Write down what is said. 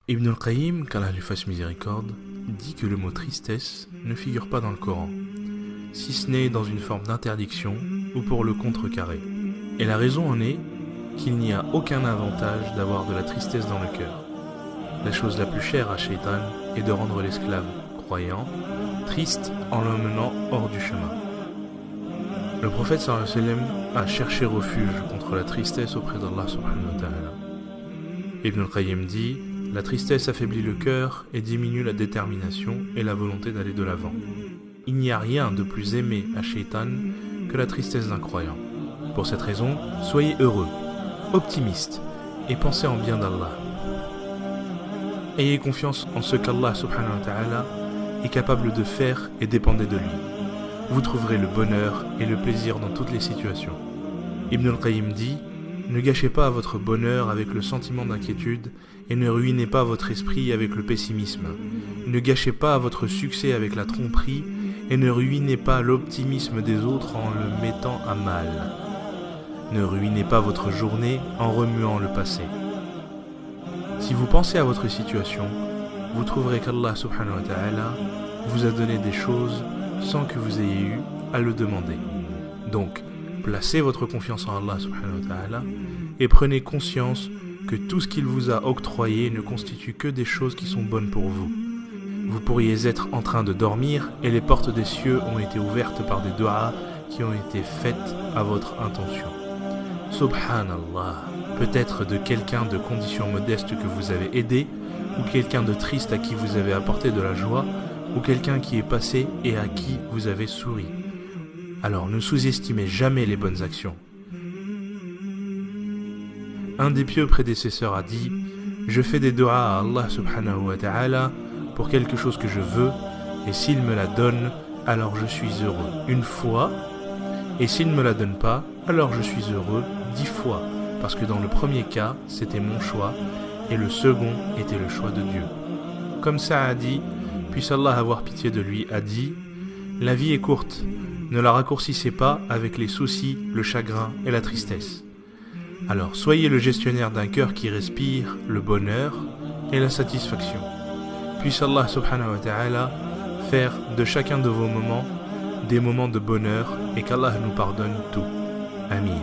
Ibn al-Qayyim, qu'Allah lui fasse miséricorde, dit que le mot tristesse ne figure pas dans le Coran, si ce n'est dans une forme d'interdiction ou pour le contrecarrer. Et la raison en est qu'il n'y a aucun avantage d'avoir de la tristesse dans le cœur. La chose la plus chère à Shaitan est de rendre l'esclave croyant triste en l'emmenant hors du chemin. Le prophète sallallahu alayhi wa sallam a cherché refuge contre la tristesse auprès d'Allah subhanahu wa ta'ala. Ibn al-Qayyim dit: la tristesse affaiblit le cœur et diminue la détermination et la volonté d'aller de l'avant. Il n'y a rien de plus aimé à Shaitan que la tristesse d'un croyant. Pour cette raison, soyez heureux, optimistes et pensez en bien d'Allah. Ayez confiance en ce qu'Allah subhanahu wa ta'ala est capable de faire et dépendez de lui. Vous trouverez le bonheur et le plaisir dans toutes les situations. Ibn al-Qayyim dit: ne gâchez pas votre bonheur avec le sentiment d'inquiétude et ne ruinez pas votre esprit avec le pessimisme. Ne gâchez pas votre succès avec la tromperie et ne ruinez pas l'optimisme des autres en le mettant à mal. Ne ruinez pas votre journée en remuant le passé. Si vous pensez à votre situation, vous trouverez qu'Allah subhanahu wa ta'ala vous a donné des choses sans que vous ayez eu à le demander. Donc, placez votre confiance en Allah subhanahu wa ta'ala et prenez conscience que tout ce qu'il vous a octroyé ne constitue que des choses qui sont bonnes pour vous. Vous pourriez être en train de dormir et les portes des cieux ont été ouvertes par des du'as qui ont été faites à votre intention. Subhanallah, peut-être de quelqu'un de condition modeste que vous avez aidé, ou quelqu'un de triste à qui vous avez apporté de la joie, ou quelqu'un qui est passé et à qui vous avez souri. Alors ne sous-estimez jamais les bonnes actions. Un des pieux prédécesseurs a dit: je fais des du'as à Allah subhanahu wa ta'ala pour quelque chose que je veux, et s'il me la donne, alors je suis heureux une fois, et s'il ne me la donne pas, alors je suis heureux 10 fois, parce que dans le premier cas, c'était mon choix, et le second était le choix de Dieu. Comme Saadi, puisse Allah avoir pitié de lui, a dit: la vie est courte, ne la raccourcissez pas avec les soucis, le chagrin et la tristesse. Alors soyez le gestionnaire d'un cœur qui respire le bonheur et la satisfaction. Puisse Allah subhanahu wa ta'ala faire de chacun de vos moments des moments de bonheur et qu'Allah nous pardonne tout. Amin.